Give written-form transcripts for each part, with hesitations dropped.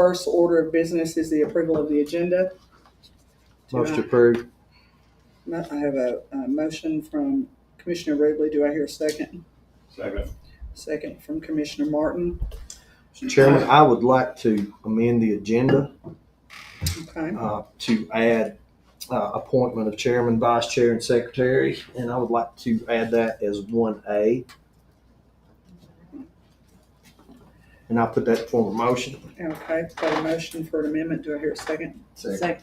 first order of business is the approval of the agenda. Motion approved. I have a motion from Commissioner Rubley. Do I hear a second? Second. Second from Commissioner Martin. Mr. Chairman, I would like to amend the agenda Okay. to add appointment of chairman, vice chair, and secretary, and I would like to add that as 1A. And I'll put that in form of motion. Okay, got a motion for an amendment. Do I hear a second? Second.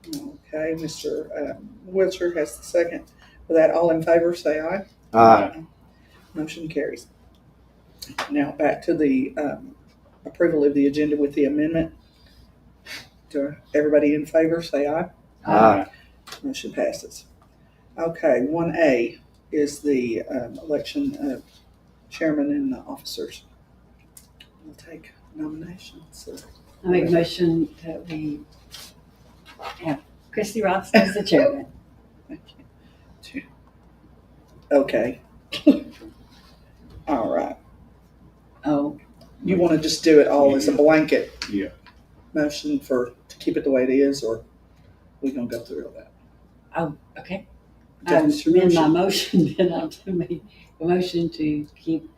Okay, Mr. Wiltshire has the second. For that, all in favor, say aye. Aye. Motion carries. Now back to the approval of the agenda with the amendment. Everybody in favor, say aye. Aye. Motion passes. Okay, 1A is the election of chairman and the officers. We'll take nominations. So, I make a motion that we have Christy Ross as the chairman. okay. All right. Oh, You want to just do it all as a blanket Yeah. motion to keep it the way it is, or we gonna go through all that? okay. That's your amend my motion. motion, then I'll make a motion to keep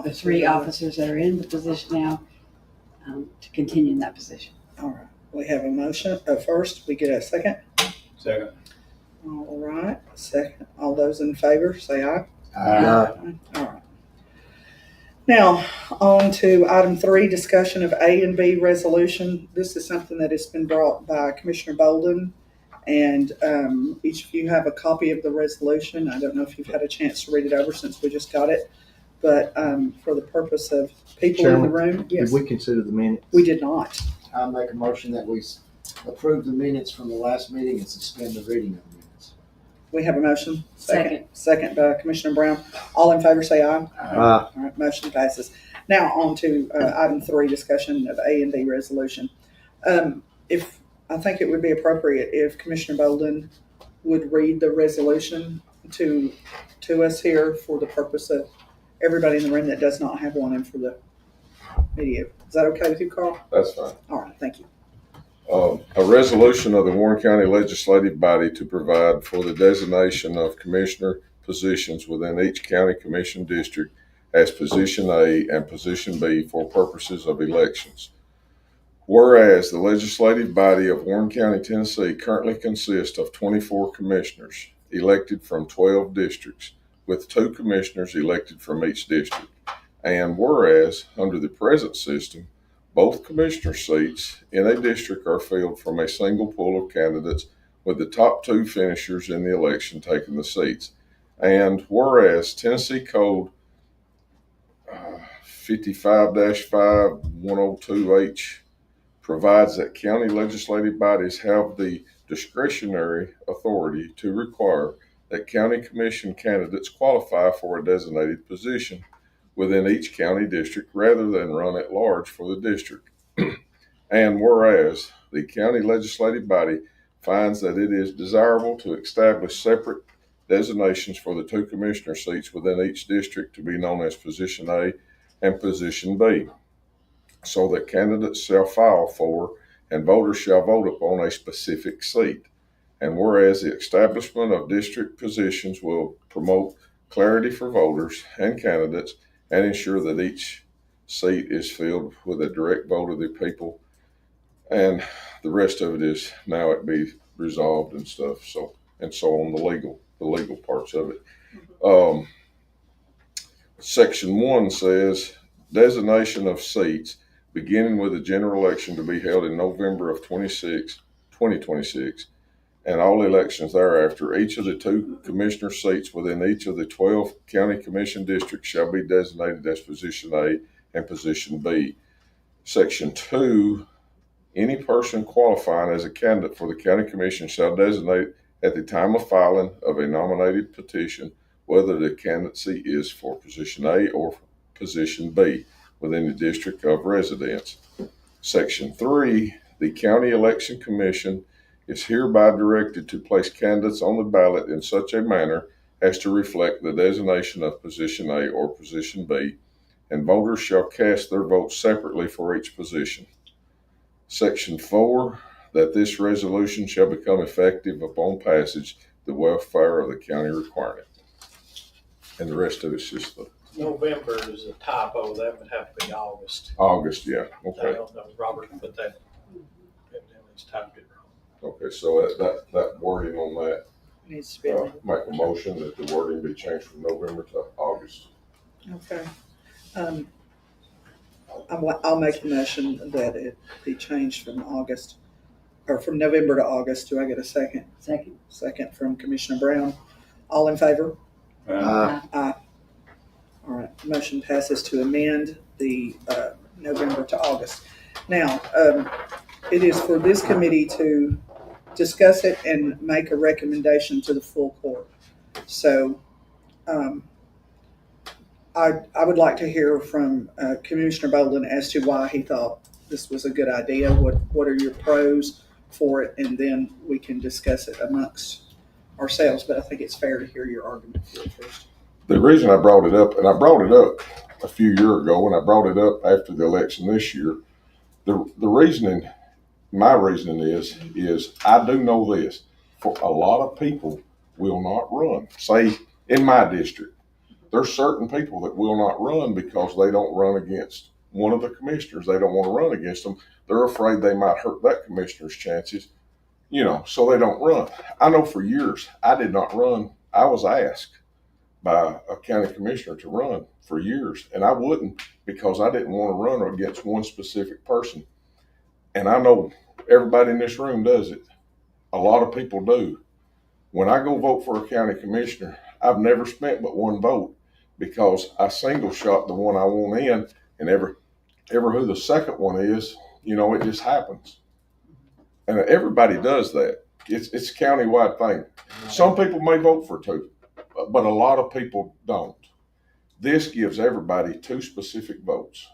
the three officers that are in the position now to continue in that position. All right. We have a motion. First, we get a second. Second. All right. Second. All those in favor, say aye. Aye. All right. Now, on to item 3, discussion of A and B resolution. This is something that has been brought by Commissioner Bolden, and each of you have a copy of the resolution. I don't know if you've had a chance to read it over since we just got it, but for the purpose of people in the room, yes, Did we consider the minutes? we did not. I'll make a motion that we approve the minutes from the last meeting and suspend the reading of the minutes. We have a motion. Second. Second by Commissioner Brown. All in favor, say aye. Aye. All right, motion passes. Now on to item 3, discussion of A and B resolution. If I think it would be appropriate if Commissioner Bolden would read the resolution to us here for the purpose of everybody in the room that does not have one and for the media. Is that okay with you, Carl? That's fine. All right, thank you. A resolution of the Warren County Legislative Body to provide for the designation of commissioner positions within each county commission district as Position A and Position B for purposes of elections. Whereas the legislative body of Warren County, Tennessee currently consists of 24 commissioners elected from 12 districts, with 2 commissioners elected from each district. And whereas under the present system, both commissioner seats in a district are filled from a single pool of candidates, with the top 2 finishers in the election taking the seats. And whereas Tennessee Code 55-5102H provides that county legislative bodies have the discretionary authority to require that county commission candidates qualify for a designated position within each county district rather than run at large for the district. And whereas the county legislative body finds that it is desirable to establish separate designations for the 2 commissioner seats within each district to be known as Position A and Position B, so that candidates shall file for and voters shall vote upon a specific seat. And whereas the establishment of district positions will promote clarity for voters and candidates and ensure that each seat is filled with a direct vote of the people, and the rest of it is now it be resolved and stuff. So on the legal parts of it. Section 1 says designation of seats beginning with a general election to be held in November of 2026, and all elections thereafter. Each of the 2 commissioner seats within each of the 12 county commission districts shall be designated as Position A and Position B. Section 2, any person qualifying as a candidate for the county commission shall designate at the time of filing of a nominated petition whether the candidacy is for Position A or Position B within the district of residence. Section 3, the county election commission is hereby directed to place candidates on the ballot in such a manner as to reflect the designation of Position A or Position B, and voters shall cast their votes separately for each position. Section 4, that this resolution shall become effective upon passage, the welfare of the county requiring it. And the rest of it's just the November is a typo, that would have to be August. August, yeah, I okay. don't know, Robert put that, evidently he's typed it wrong. Okay, so that wording on that, Needs to be. make a motion that the wording be changed from November to August. Okay. I'll make the motion that it be changed from August, or from November to August. Do I get a second? Second. Second from Commissioner Brown. All in favor? Aye. All right, motion passes to amend the November to August. Now, it is for this committee to discuss it and make a recommendation to the full court. So I would like to hear from Commissioner Bolden as to why he thought this was a good idea. What are your pros for it? And then we can discuss it amongst ourselves. But I think it's fair to hear your argument first. The reason I brought it up, and I brought it up a few years ago, and I brought it up after the election this year, the reasoning, my reasoning is I do know this, for a lot of people will not run. Say, in my district, there's certain people that will not run because they don't run against one of the commissioners. They don't want to run against them. They're afraid they might hurt that commissioner's chances, so they don't run. I know for years I did not run. I was asked by a county commissioner to run for years, and I wouldn't because I didn't want to run against one specific person. And I know everybody in this room does it. A lot of people do. When I go vote for a county commissioner, I've never spent but one vote because I single shot the one I want in, and ever who the second one is, it just happens. And everybody does that. It's a countywide thing. Some people may vote for two, but a lot of people don't. This gives everybody two specific votes.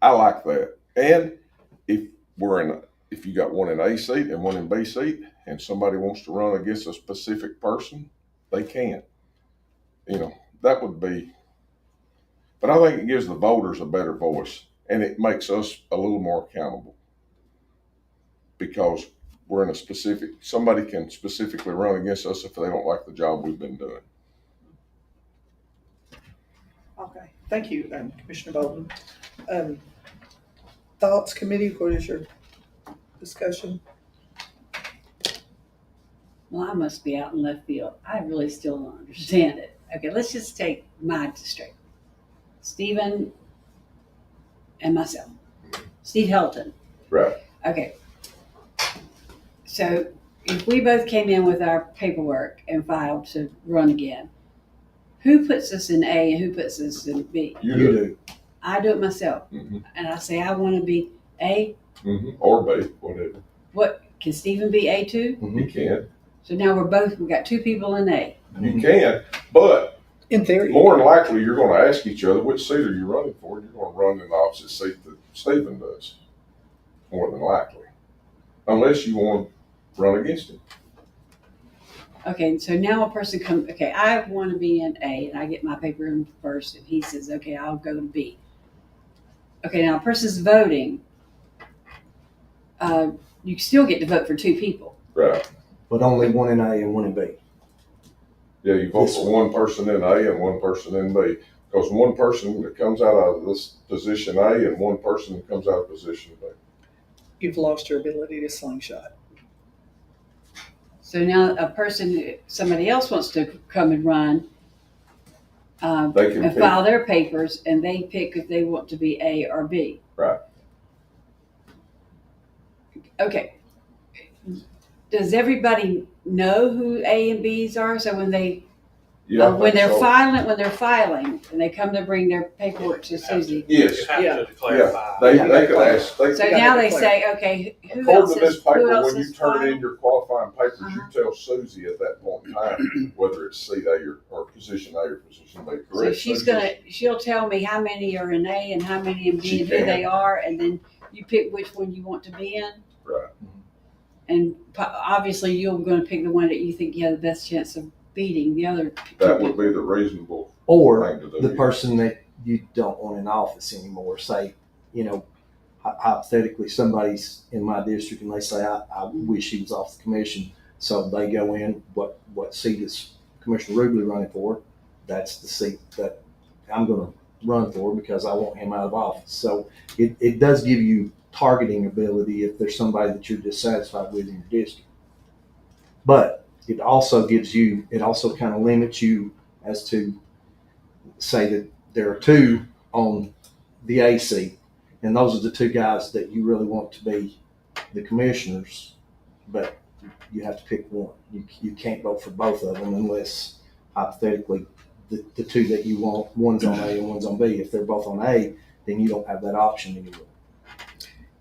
I like that. And if you got one in A seat and one in B seat, and somebody wants to run against a specific person, they can. That would be. But I think it gives the voters a better voice, and it makes us a little more accountable because we're in somebody can specifically run against us if they don't like the job we've been doing. Okay, thank you, Commissioner Bolden. Thoughts, committee, what is your discussion? Well, I must be out in left field. I really still don't understand it. Okay, let's just take my district. Stephen and myself. Steve Helton. Right. Okay. So if we both came in with our paperwork and filed to run again, who puts us in A and who puts us in B? You do. I do it myself. Mm-hmm. And I say I want to be A. Mm-hmm. Or B, whatever. What, can Stephen be A too? You can. So now we got two people in A. You can, but In theory. more than likely, you're going to ask each other, which seat are you running for? You're going to run in the opposite seat that Stephen does, more than likely, unless you want to run against him. Okay, so now a person I want to be in A and I get my paper in first and he says, okay, I'll go to B. Okay, now a person's voting, you still get to vote for two people. Right. But only one in A and one in B. Yeah, you vote for one person in A and one person in B. Because one person that comes out of this position A and one person that comes out of position B. You've lost your ability to slingshot. So now somebody else wants to come and run They can and pick. file their papers and they pick if they want to be A or B. Right. Okay. Does everybody know who A and B's are? So when they Yeah, I when think they're so. filing and they come to bring their paperwork to Susie. Yes. You have Yeah. to clarify. They Yeah. could ask. So gotta now they declare. say, okay, who According else to this is paper, when you turn filed? in your qualifying papers, Uh-huh. you tell Susie at that point in time whether it's seat A or position A or position B. Correct? So she'll tell me how many are in A and how many in B She and who can. they are, and then you pick which one you want to be in. Right. And obviously you're going to pick the one that you think you have the best chance of beating the other. That would be the reasonable Or thing to do. the person that you don't want in office anymore. Say, hypothetically, somebody's in my district and they say, I wish he was off the commission. So they go in, what seat is Commissioner Rubley running for? That's the seat that I'm going to run for because I want him out of office. So it does give you targeting ability if there's somebody that you're dissatisfied with in your district. But it also kind of limits you as to, say that there are two on the A seat, and those are the two guys that you really want to be the commissioners, but you have to pick one. You can't vote for both of them unless, hypothetically, the two that you want, one's on A and one's on B. If they're both on A, then you don't have that option anymore.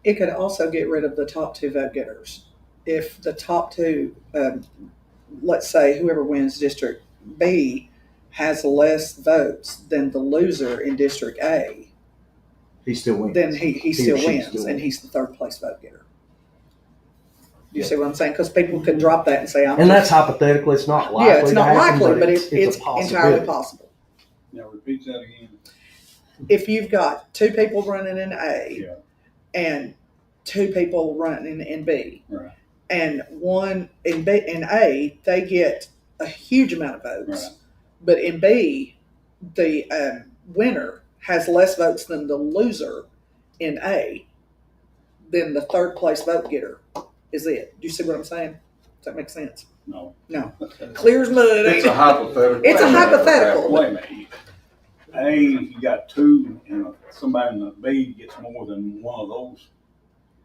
It could also get rid of the top two vote getters. If the top two, let's say whoever wins District B has less votes than the loser in District A, He still wins. then he or still she wins, still and wins. he's the third place vote getter. You Yeah. see what I'm saying? Because people could drop that and say, And that's hypothetical. It's not likely. yeah, it's not to happen, likely, but it's it's a entirely possibility. possible. Now, repeat that again. If you've got two people running in A Yeah. and two people running in B, Right. and one in A, they get a huge amount of votes. Right. But in B, the winner has less votes than the loser in A, then the third place vote getter is it. Do you see what I'm saying? Does that make sense? No. No. Clear as mud. It's a hypothetical. It's a hypothetical. Wait a minute. A, you got two, and somebody in the B gets more than one of those.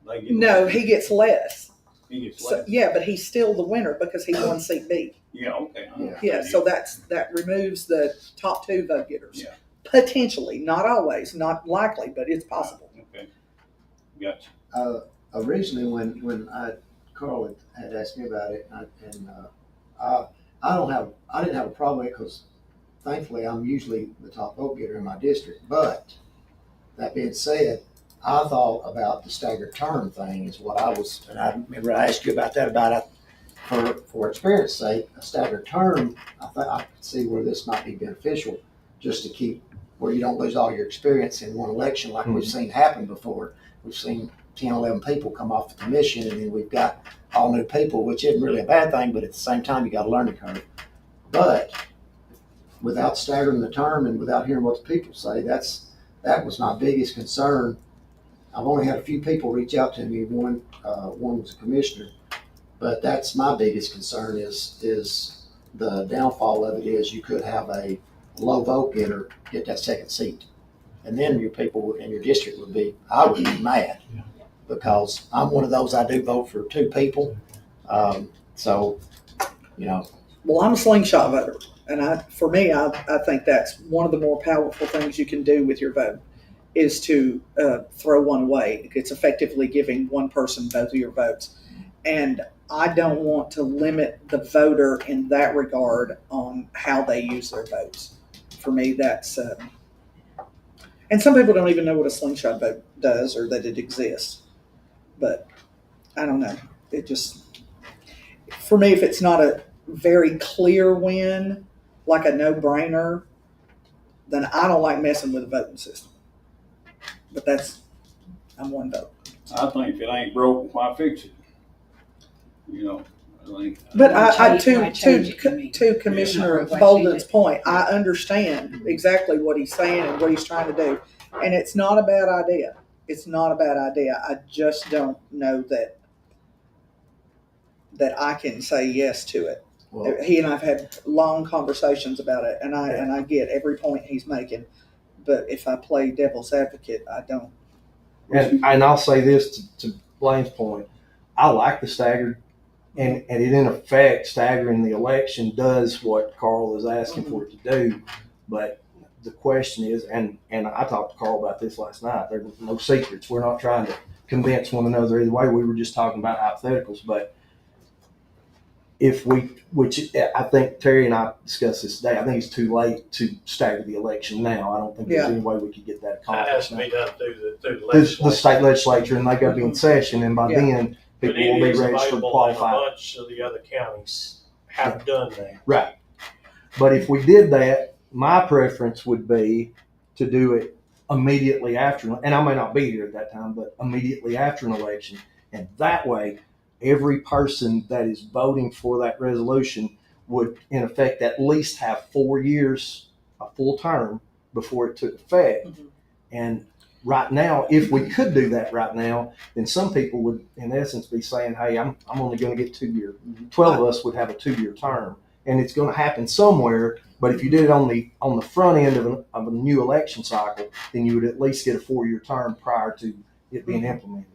They get No, he gets less. He gets So, less. yeah, but he's still the winner because he won seat B. Yeah, okay. Yeah, so that removes the top two vote getters. Yeah. Potentially, not always, not likely, but it's possible. Okay. Gotcha. Originally, when Carl had asked me about it, I didn't have a problem with it because thankfully I'm usually the top vote getter in my district. But that being said, I thought about the staggered term thing is what I was, and I remember I asked you about that for experience sake, a staggered term. I could see where this might be beneficial, just to keep where you don't lose all your experience in one election like we've seen happen before. We've seen 10, 11 people come off the commission, and then we've got all new people, which isn't really a bad thing, but at the same time, you got a learning curve. But without staggering the term and without hearing what the people say, that was my biggest concern. I've only had a few people reach out to me. One was a commissioner, but that's my biggest concern is the downfall of it is you could have a low vote getter get that second seat. And then your people in your district I would be mad because I'm one of those, I do vote for two people. So, Well, I'm a slingshot voter, and for me, I think that's one of the more powerful things you can do with your vote is to throw one away. It's effectively giving one person both of your votes. And I don't want to limit the voter in that regard on how they use their votes. For me, that's, and some people don't even know what a slingshot vote does or that it exists. But I don't know. It just, for me, if it's not a very clear win, like a no-brainer, then I don't like messing with the voting system. But I'm one vote. I think if it ain't broke, why fix it? I think. But Why change it, you mean? to Commissioner Why change Bolden's it? point, I understand exactly what he's saying and what he's trying to do. And it's not a bad idea. It's not a bad idea. I just don't know that I can say yes to it. well, He and I've had long conversations about it, and I get every point he's making. But if I play devil's advocate, I don't. And I'll say this to Blaine's point. I like the staggered, and it in effect, staggering the election does what Carl is asking for it to do. But the question is, and I talked to Carl about this last night, there's no secrets. We're not trying to convince one another either way. We were just talking about hypotheticals. But which I think Terry and I discussed this today, I think it's too late to stagger the election now. I don't think there's any way we could get that That has accomplished to now. be done through the The legislature. state legislature, and they got to be in session, and by Yeah. then But people will it be is registered available, and a qualified. bunch of the other counties have done that. Right. But if we did that, my preference would be to do it immediately after, and I may not be here at that time, but immediately after an election. And that way, every person that is voting for that resolution would, in effect, at least have 4 years, a full term, before it took effect. Mhm. And right now, if we could do that right now, then some people would, in essence, be saying, hey, I'm only going to get 2 years. 12 of us would have a 2-year term. And it's going to happen somewhere. But if you did it on the front end of a new election cycle, then you would at least get a 4-year term prior to it being implemented.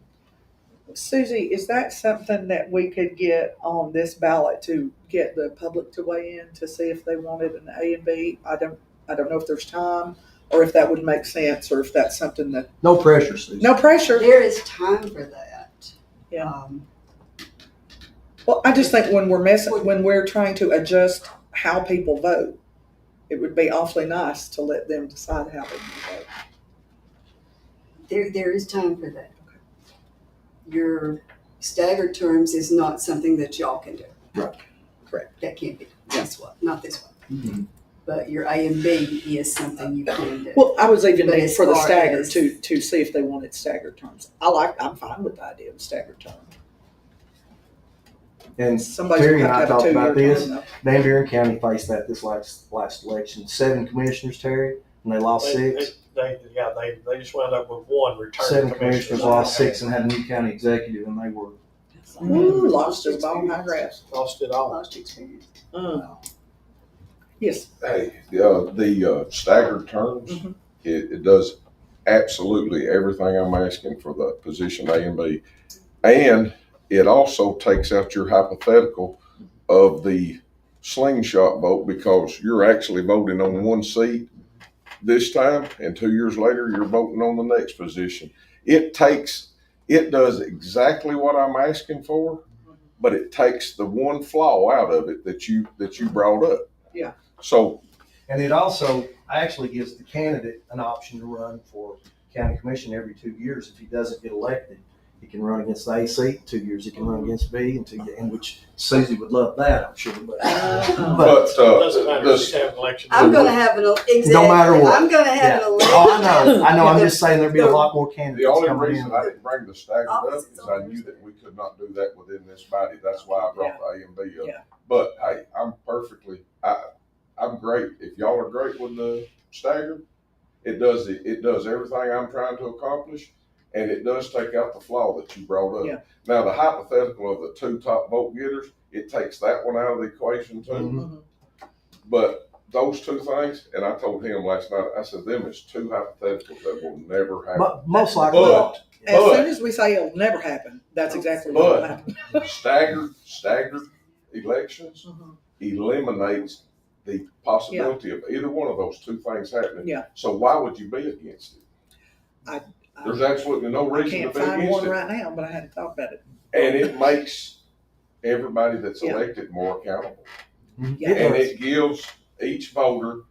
Susie, is that something that we could get on this ballot to get the public to weigh in to see if they wanted an A and B? I don't know if there's time or if that would make sense or if that's something that, No pressure, Susan. no pressure. There is time for that. Yeah. Well, I just think when we're trying to adjust how people vote, it would be awfully nice to let them decide how they vote. There is time for that. Your staggered terms is not something that y'all can do. Right. Correct. That can't be. This one, not this one. Mhm. But your A and B is something you can do. Well, I was even But thinking as for the far staggered as- to see if they wanted staggered terms. I'm fine with the idea of staggered term. And Somebody's Terry gonna and I have to have a talked about 2-year this. term, though. Van Buren County faced that this last election. 7 commissioners, Terry, and they lost 6. They just wound up with one return. 7 commissioners lost 6 and had a new county executive, and they were Ooh, lost it all high grass. Lost it all. Lost experience. Yes. Hey, the staggered terms, Mhm. it does absolutely everything I'm asking for the position A and B. And it also takes out your hypothetical of the slingshot vote, because you're actually voting on one seat this time, and 2 years later, you're voting on the next position. It does exactly what I'm asking for, but it takes the one flaw out of it that you brought up. Yeah. So And it also actually gives the candidate an option to run for county commission every 2 years. If he doesn't get elected, he can run against the A seat. 2 years he can run against B, and which Susie would love that, I'm sure. But but Doesn't matter if this, you have an election. I'm gonna have an, exactly. No matter what. I'm gonna have an election. oh, I know. I'm just saying there'd be a lot more candidates the only coming reason in. I didn't bring the staggered up is I knew that we could not do that within this body. That's why I brought the A and B up. Yeah. But hey, I'm great. If y'all are great with the staggered, it does everything I'm trying to accomplish, and it does take out the flaw that you brought up. Yeah. Now the hypothetical of the 2 top vote getters, it takes that one out of the equation too. Mhm. But those 2 things, and I told him last night, I said, them is 2 hypotheticals that will never happen. Most likely. But As But- soon as we say it'll never happen, that's exactly what will But- happen. staggered elections Mhm. eliminates the possibility of either one of those 2 things happening. Yeah. So why would you be against it? There's absolutely no I reason to can't be find against one it. right now, but I hadn't thought about it. And it makes everybody that's Yeah. elected more accountable. Yeah. And it gives each voter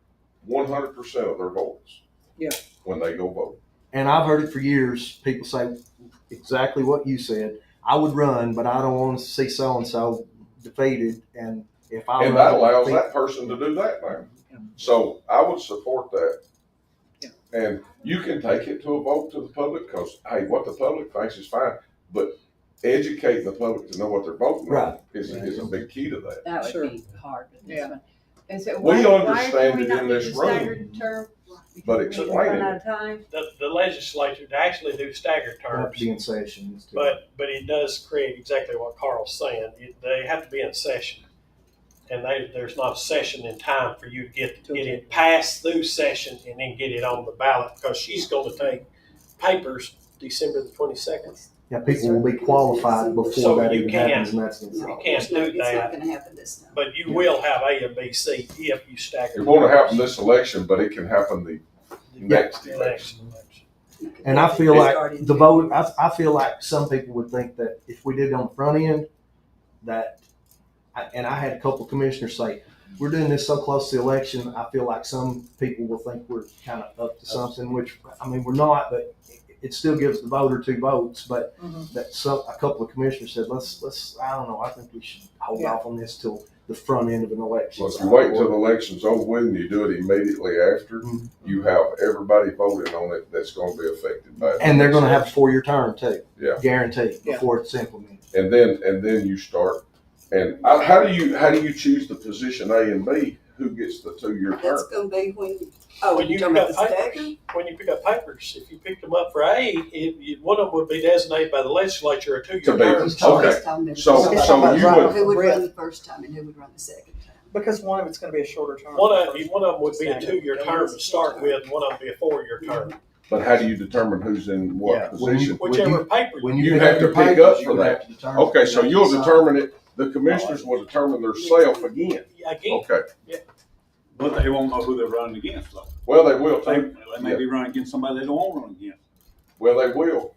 100% of their votes. Yeah. When they go vote. And I've heard it for years. People say exactly what you said. I would run, but I don't want to see so and so defeated. And if I And run, that allows defeat- that person to do that now. Yeah. So I would support that. Yeah. And you can take it to a vote to the public, because, hey, what the public thinks is fine, but educating the public to know what they're voting on Right. is a big key to that. That would Sure. be hard with this Yeah. one. And so We why understand can we it not in do this the room, staggered term? but We explain run it. out of time. The legislature to actually do staggered I'll have terms, to be in session. but it does create exactly what Carl's saying. They have to be in session. And there's not a session in time for you to get it passed through session and then get it on the ballot, because she's going to take papers December the 22nd. Yeah, people will be qualified before So that you even can't- happens, and that's No, You can't it's not- do It's not that. gonna happen this time. But you will have A and B seat if you stagger. It won't happen this election, but it can happen the next The election. next election. You can And I have feel it like started the in vote, I feel like some people would think that if we did it on the front end, and I had a couple of commissioners say, we're doing this so close to the election, I feel like some people will think we're kind of up to something, which, I mean, we're not, but it still gives the voter 2 votes, but Mhm. a couple of commissioners said, let's, I don't know, I think we should hold Yeah. off on this till the front end of an election. Well, if you wait until the election's over with and you do it immediately after, Mhm. you have everybody voting on it that's gonna be affected by it. And they're gonna have a 4-year term too. Yeah. Guaranteed, Yeah. before it's implemented. And then you start, and how do you choose the position A and B? Who gets the 2-year term? That's gonna be when, When you're you talking pick about the up stagger? papers, when you pick up papers, if you picked them up for A, one of them would be designated by the legislature a 2-year To be- term. He's talking Okay. about So He's talking about you driving. would, who would Brett. run the first time and who would run the second time. Because one of it's gonna be a shorter term. One of them would be a 2-year term to start with, and one of them would be a 4-year term. but how do you determine who's in Yeah, what when position? Whichever paper When You you have to your pick papers, up you for would that. have to determine. Okay, so you'll determine it, the commissioners will determine themselves again. Again, Okay, But they won't know who they're running against though. well, they will They, too. they may be running against somebody they don't want to run against. Well, they will.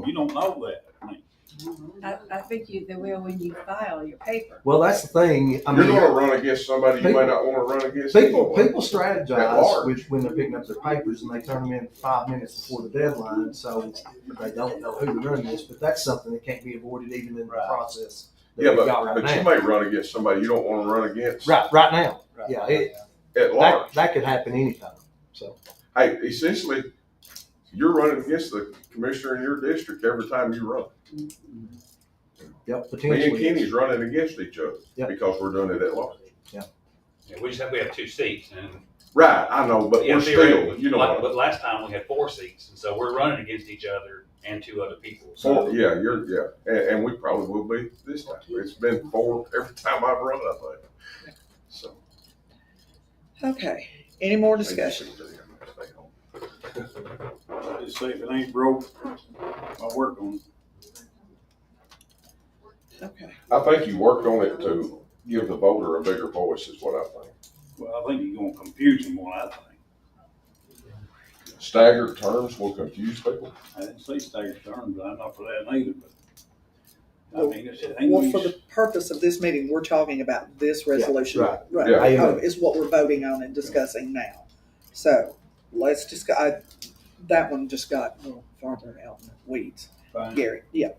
You don't know that. I mean, I think they will when you file your paper. Well, that's the thing. I You're mean, gonna run against somebody you may not wanna run against people anyway. At strategize large. when they're picking up their papers and they turn them in 5 minutes before the deadline, so they don't know who to run against. But that's something that can't be avoided even in the process that Yeah, we've got right but you now. may run against somebody you don't wanna run against Right now. Yeah, at large. that could happen anytime. So Hey, essentially, you're running against the commissioner in your district every time you run. yep, Me and potentially. Kenny's running against each other Yep. because we're doing it at large. Yeah, we have 2 seats, and Right, I know, but yeah, we're still, you know, but last time we had 4 seats, and so we're running against each other and 2 other people. so, yeah, and we probably will be this time. It's been 4 every time I've run, I think. So. Okay, any more discussion? just say if it ain't broke, I'll work on it. Okay. I think you worked on it to give the voter a bigger voice is what I think. Well, I think you're gonna confuse them more, I think. Staggered terms will confuse people. I didn't say staggered terms, I'm not for that neither, but I mean, it's Well, for English. the purpose of this meeting, we're talking about this resolution. right. Right, Yeah. oh, is what we're voting on and discussing now. So, let's just, that one just got a little farther out in the weeds. Fine. Gary, yeah.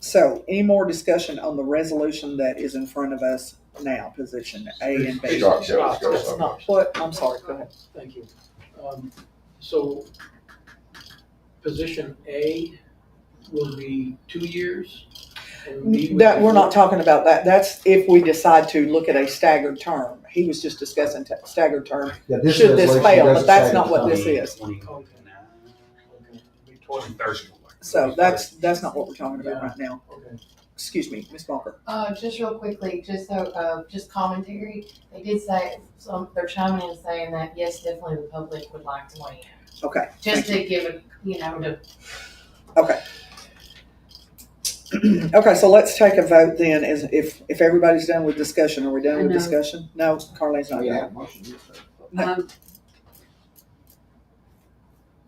So, any more discussion on the resolution that is in front of us now, position A and B? Scott Kelly's got It's something. not. What, I'm sorry, go ahead. Thank you. So position A will be 2 years? and B would That, be we're not 4? talking about that. That's if we decide to look at a staggered term. He was just discussing staggered term. Yeah, Should this resolution fail, doesn't but that's say not what the this time. is. Okay. 2030. So that's not what we're talking about right now. Okay. Excuse me, Ms. Walker. Just real quickly, just commentary. They did say, they're chiming in saying that, yes, definitely the public would like to weigh in. Okay. Just to give it, to Okay. Okay, so let's take a vote then, as if everybody's done with discussion. Are we done with No. discussion? No, Carlene's not Yeah, done. motion, yes, sir. Um,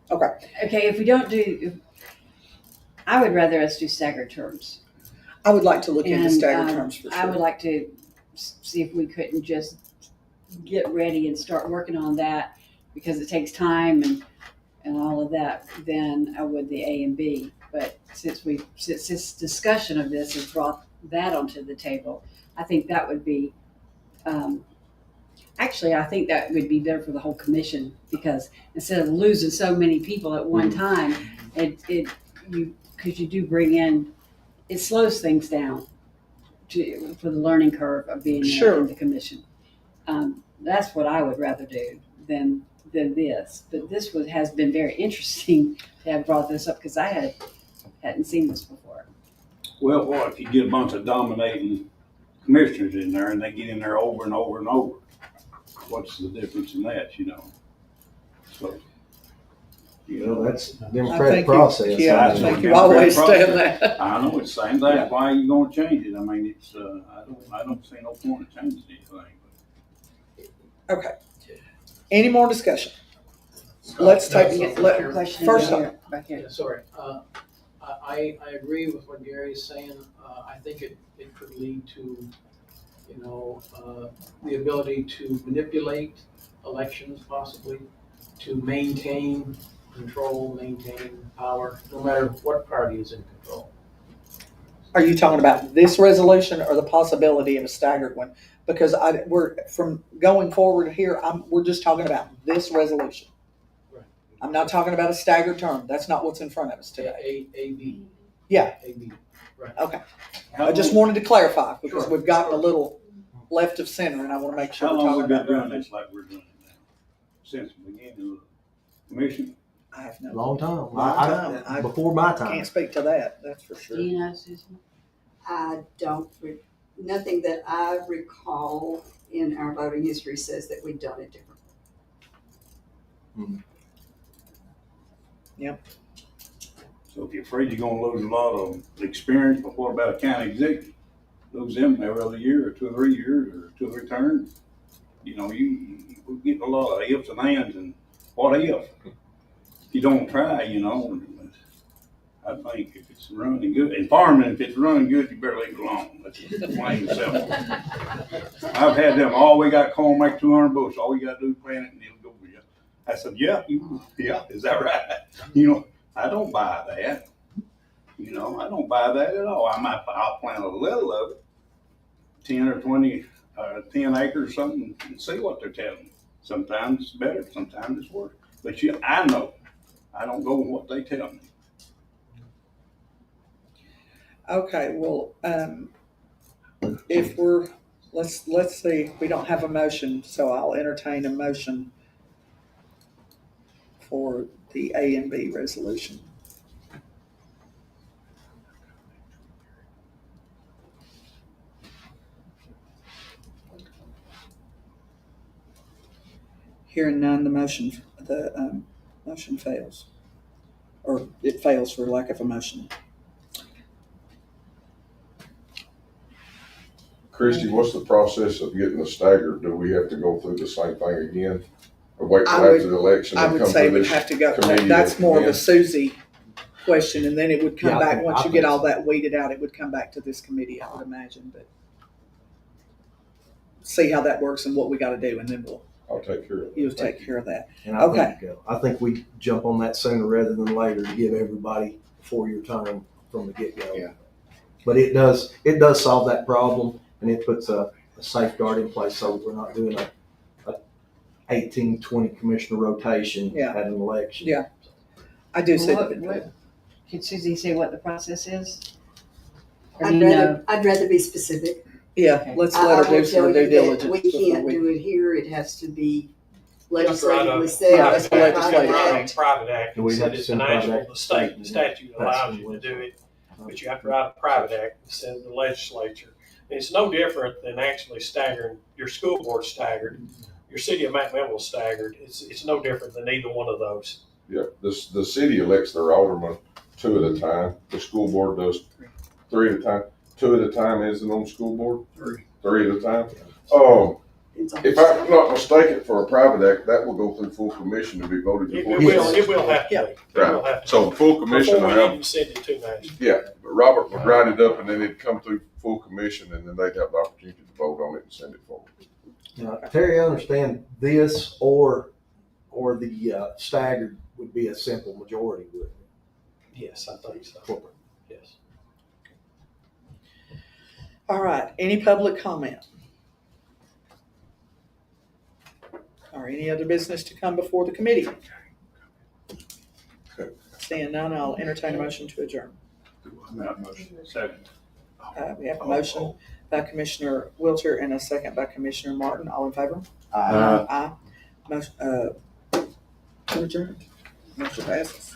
Okay. Okay, if we don't do, I would rather us do staggered terms. I would like to look into And, staggered terms for I would sure. like to see if we couldn't just get ready and start working on that, because it takes time and all of that, than I would the A and B. But since this discussion of this has brought that onto the table, I think that would be, actually, I think that would be better for the whole commission, because instead of losing so many people at one time, because you do bring in, it slows things down for the learning curve of being Sure. in the commission. That's what I would rather do than this. But this has been very interesting to have brought this up, because I hadn't seen this before. Well, what if you get a bunch of dominating commissioners in there and they get in there over and over and over? What's the difference in that, So, That's I democratic think process. Yeah, I That's think what you always democratic stand that. I know it's the same thing. Why are you gonna change it? I mean, it's, I don't see no point in changing anything. Okay. Any more discussion? Let's take, Question first back off, here, back here. Yeah, sorry. I agree with what Gary is saying. I think it could lead to, the ability to manipulate elections possibly, to maintain control, maintain power, no matter what party is in control. Are you talking about this resolution or the possibility of a staggered one? Because we're, from going forward here, we're just talking about this resolution. Right. I'm not talking about a staggered term. That's not what's in front of us today. A-B. Yeah. A-B. Okay. How I just long- wanted to clarify because Sure, we've gotten a sure. little left of center and I want to make sure How we're long talking we been about doing that. this like we're doing it now? Since the beginning of the commission? I have no, Long time. Long time. I Before my time. can't speak to that, that's for Do sure. you know, Susan? I don't, nothing that I recall in our voting history says that we've done it differently. So if you're afraid you're gonna lose a lot of experience, but what about a county executive? Lose them every other year, or 2 or 3 years, or 2 or 3 terms. You know, we're getting a lot of ifs and ands and what if. If you don't try, you know, I think if it's running good, and farming, if it's running good, you better leave it alone. That's just plain and simple. I've had them, oh, we got corn, make 200 bushels, all we gotta do is plant it and it'll go for you. I said, yeah, is that right? You know, I don't buy that. You know, I don't buy that at all. I'll plant a little of it, 10 or 20, 10 acres or something, and see what they're telling me. Sometimes it's better, sometimes it's worse. But I know, I don't go with what they tell me. Okay, well, if we're, let's see, we don't have a motion, so I'll entertain a motion for the A and B resolution. Hearing none, the motion fails. Or it fails for lack of a motion. Christie, what's the process of getting a staggered? Do we have to go through the same thing again? Or wait I till would- after the election I and would come say through we'd this? have to go, committee that's more of a again? Susie question, and then it would come Yeah, I back, think- once I you think get all so. that weeded out, it would come back to this committee, I would imagine, but see how that works and what we gotta do, and then I'll take care of it. you'll take care of that. And Okay. I think we jump on that sooner rather than later to give everybody a 4-year term from the get-go. Yeah. But it does solve that problem, and it puts a safeguard in place so we're not doing a 18, 20 commissioner rotation Yeah. at an election. Yeah. I do see What, that. could Susie say what the process is? Or do you know? I'd rather be specific. Yeah, let's I let her will do some tell due you that diligence. we before can't we- do it here, it has to be You have to write a legislatively said. Right, as it's a private legislative. act. Private act, Do we and have said to it's send an private actual, act the to state state, the statute and pass allows it you to do with- it, but you have to write a private act and send it to the legislature. And it's no different than actually staggering, your school board staggered, your city of McMinnville staggered, it's no different than either one of those. Yeah, the city elects their aldermen 2 at a time. The school board does 3 at a time. 2 at a time isn't on school board? 3 at a time? It's on- If I'm not mistaken, for a private act, that will go through full commission to be voted It before. will have to be. It will have to Right. be. So full commission Before will we have, even send it to national. yeah, but Robert would write it up and then it'd come through full commission and then they'd have the opportunity to vote on it and send it forward. Now, Terry, I understand this or the staggered would be a simple majority, wouldn't it? Yes, I think so. Corporate. Yes. All right, any public comment? Or any other business to come before the committee? Seeing none, I'll entertain a motion to adjourn. Second. We have a motion by Commissioner Wilcher and a second by Commissioner Martin. All in favor? Aye. Motion, to adjourn. Motion passes.